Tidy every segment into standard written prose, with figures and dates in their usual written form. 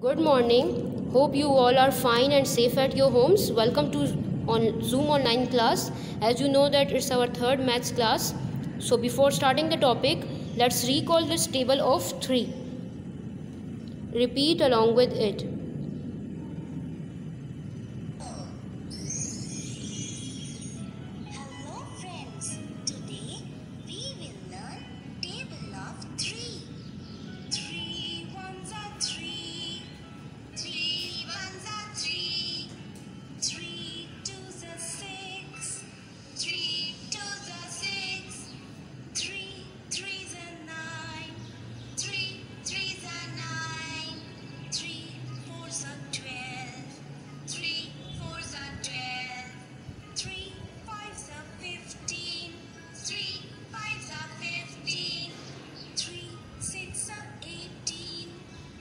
Good morning. Hope you all are fine and safe at your homes. Welcome to Zoom online class. As you know that it's our third maths class. So before starting the topic, let's recall this table of 3. Repeat along with it. Hello friends. Today we will learn table of 3. 3 ones are 3. 3 ones are 3. 3 twos are 6. 3 twos are 6. 3 threes are 9. 3 threes are 9. 3 fours are 12. 3 fours are 12. 3 fives are 15. 3 fives are 15. 3 six are 18.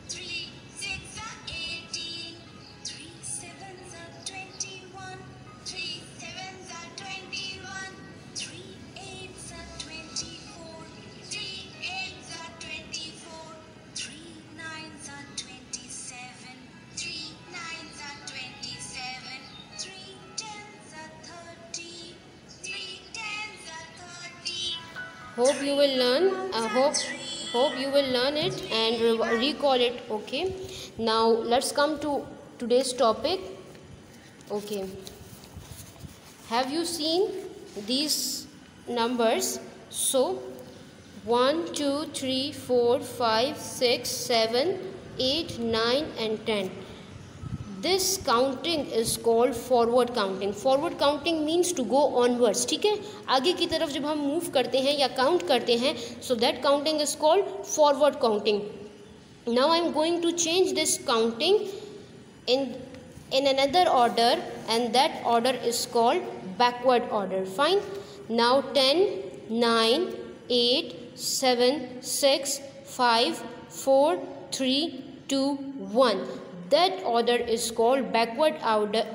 3 six are 18. 3 sevens are 21. 3 sevens are 21. 3 eights are 24. 3 eights are 24. 3 nines are 27. 3 nines are 27. 3 tens are 30. 3 tens are 30. Hope you will learn. Hope you will learn it and recall it. Okay. Now let's come to today's topic. Okay. Have you seen these numbers? So 1, 2, 3, 4, 5, 6, 7, 8, 9 and 10. This counting is called forward counting. Forward counting means to go onwards. ठीक है, आगे की तरफ जब हम move करते हैं या काउंट करते हैं, so that counting is called forward counting. Now I am going to change this counting in another order, and that order is called backward order. Fine. Now 10, 9, 8, 7, 6, 5, 4, 3, 2, 1. That order is called backward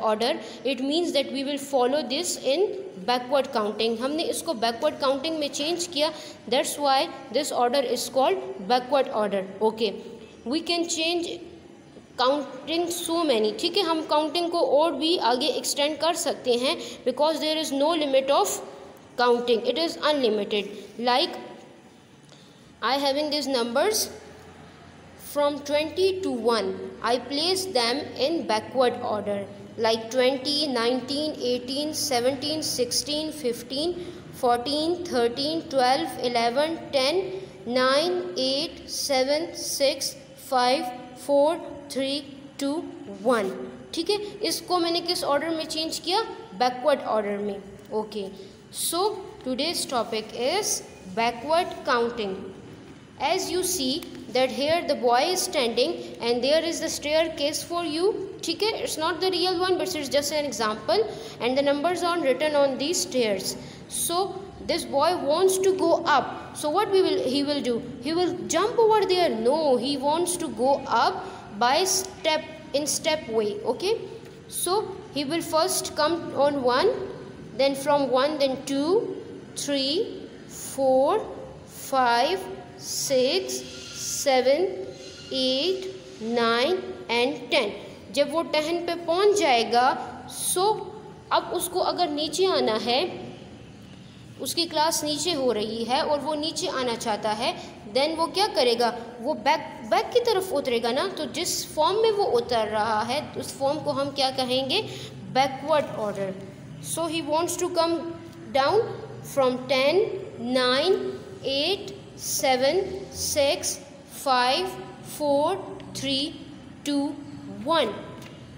order. It means that we will follow this in backward counting. हमने इसको backward counting में change किया. That's why this order is called backward order. Okay. We can change counting so many. ठीक है, हम counting को और भी आगे extend कर सकते हैं because there is no limit of counting. It is unlimited. Like I having these numbers. From 20 to 1, I place them in backward order, like 20, 19, 18, 17, 16, 15, 14, 13, 12, 11, 10, 9, 8, 7, 6, 5, 4, 3, 2, 1. ठीक है, इसको मैंने किस ऑर्डर में चेंज किया? बैकवर्ड ऑर्डर में. Okay, so today's topic is backward counting. As you see that here the boy is standing and there is the staircase for you. ठीक है, it's not the real one but it's just an example, and the numbers are written on these stairs. So this boy wants to go up. So what he will do? He will jump over there? No, he wants to go up by step way. Okay, so he will first come on 1, then from 1 then 2, 3, 4, 5, 6, 7, 8, 9 and 10. जब वो 10 पे पहुंच जाएगा, सो अब उसको अगर नीचे आना है, उसकी क्लास नीचे हो रही है और वो नीचे आना चाहता है, देन वो क्या करेगा? वो बैक की तरफ उतरेगा ना. तो जिस फॉर्म में वो उतर रहा है उस फॉर्म को हम क्या कहेंगे? Backward order. So he wants to come down from 10, 9, 8, 7, 6, 5, 4, 3, 2, 1.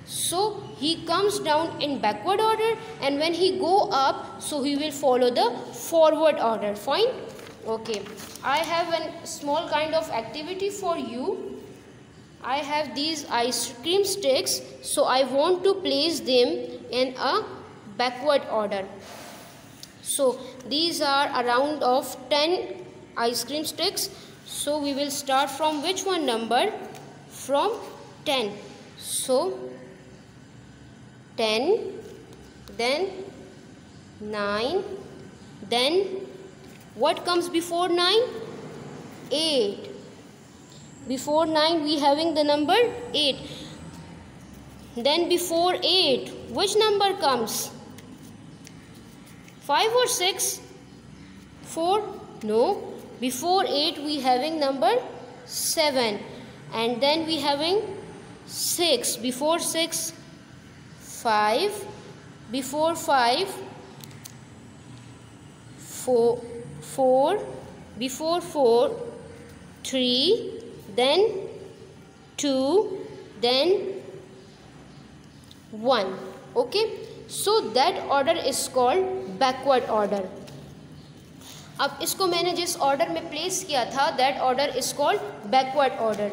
So he comes down in backward order, and when he go up, so he will follow the forward order. Fine. Okay, I have a small kind of activity for you. I have these ice cream sticks, so I want to place them in a backward order. So these are around of 10 ice cream sticks. So we will start from which one number? From 10. So 10, then 9, then what comes before 9? 8, Before 9 we having the number 8. Then before 8 which number comes? 5 or 6? 4? No. Before 8 we having number 7. And then we having 6. Before 6 5. Before 5 4. Before 4 3. Then 2. Then 1. Okay, so that order is called backward order. अब इसको मैंने जिस order में place किया था, that order is called backward order.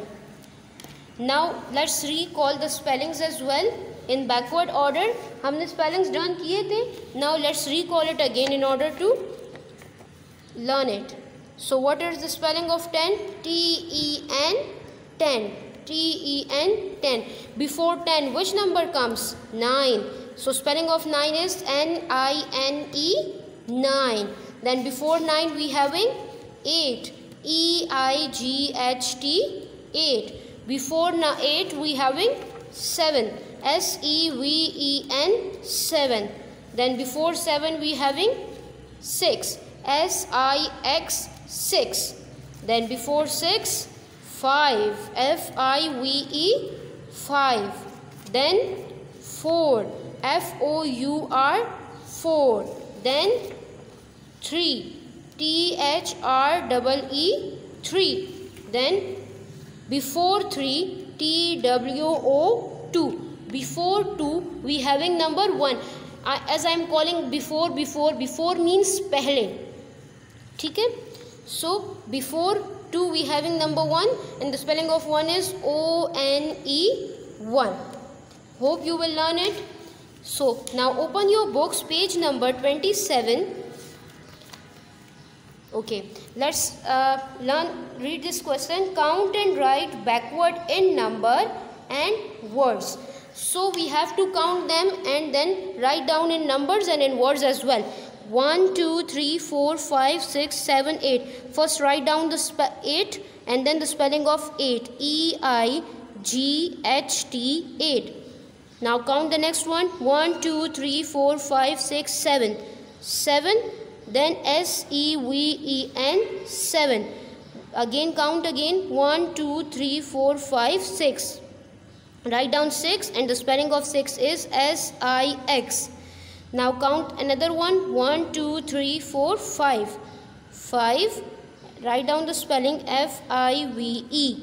Now let's recall the spellings as well. In backward order हमने spellings done किए थे. Now let's recall it again in order to learn it. So what is the spelling of 10? T-E-N, 10. T-E-N, 10. Before 10 which number comes? 9. So spelling of 9 is N-I-N-E, 9. Then before 9 we having 8. E-I-G-H-T, 8. Before 8 we having 7. S-E-V-E-N, 7. Then before 7 we having 6. S-I-X, 6. Then before 6 5. F-I-V-E, 5. Then 4. F-O-U-R, 4. Then 3. T-H-R-E-E, 3. Then before 3 T-W-O, 2. Before 2 we having number 1. As I am calling before means पहले. ठीक है? So before 2 we having number 1 and the spelling of 1 is O-N-E, 1. Hope you will learn it. So now open your books, page number 27. Okay, let's read this question. Count and write backward in number and words. So we have to count them and then write down in numbers and in words as well. 1, 2, 3, 4, 5, 6, 7, 8. First write down the 8 and then the spelling of 8. E-I-G-H-T, 8. Now count the next one. 1, 2, 3, 4, 5, 6, 7. 7. Then S-E-V-E-N, 7. Again count again. 1, 2, 3, 4, 5, 6. Write down 6 and the spelling of 6 is S-I-X. Now count another one. 1, 2, 3, 4, 5. 5. Write down the spelling F-I-V-E.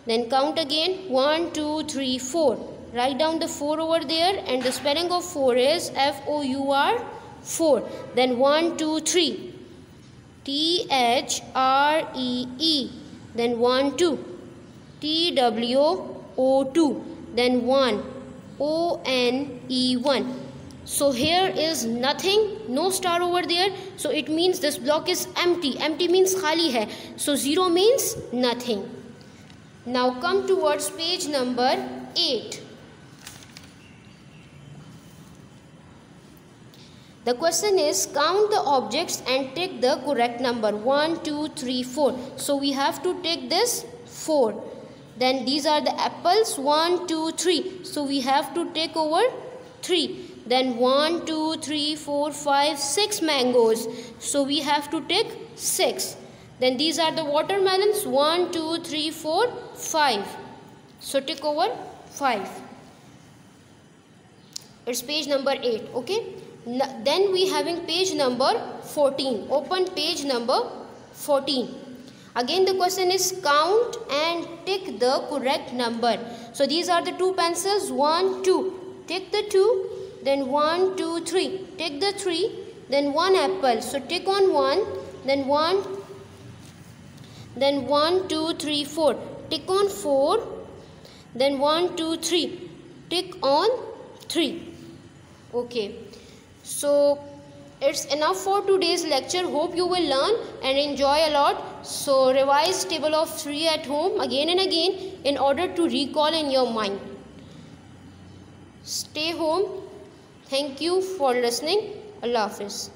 Then count again. 1, 2, 3, 4. Write down the 4 over there and the spelling of 4 is F-O-U-R, 4. Then 1, 2, 3. T-H-R-E-E. Then 1, 2. T-W-O-2. Then 1. O-N-E, 1. So here is nothing, no star over there. So it means this block is empty. Empty means khali hai. So 0 means nothing. Now come towards page number 8. The question is count the objects and take the correct number. 1, 2, 3, 4. So we have to take this 4. Then these are the apples. 1, 2, 3. So we have to take over 3. Then 1, 2, 3, 4, 5, 6 mangoes. So we have to take 6. Then these are the watermelons. 1, 2, 3, 4, 5. So take over 5. It's page number 8. Okay. Then we having page number 14. Open page number 14. Again the question is count and tick the correct number. So these are the 2 pencils. 1, 2. Take the 2. Then 1, 2, 3. Take the 3. Then 1 apple. So tick on 1. Then 1. Then 1, 2, 3, 4. Tick on 4. Then 1, 2, 3. Tick on 3. Okay. So it's enough for today's lecture. Hope you will learn and enjoy a lot. So revise table of 3 at home again and again in order to recall in your mind. Stay home. Thank you for listening. Allah Hafiz.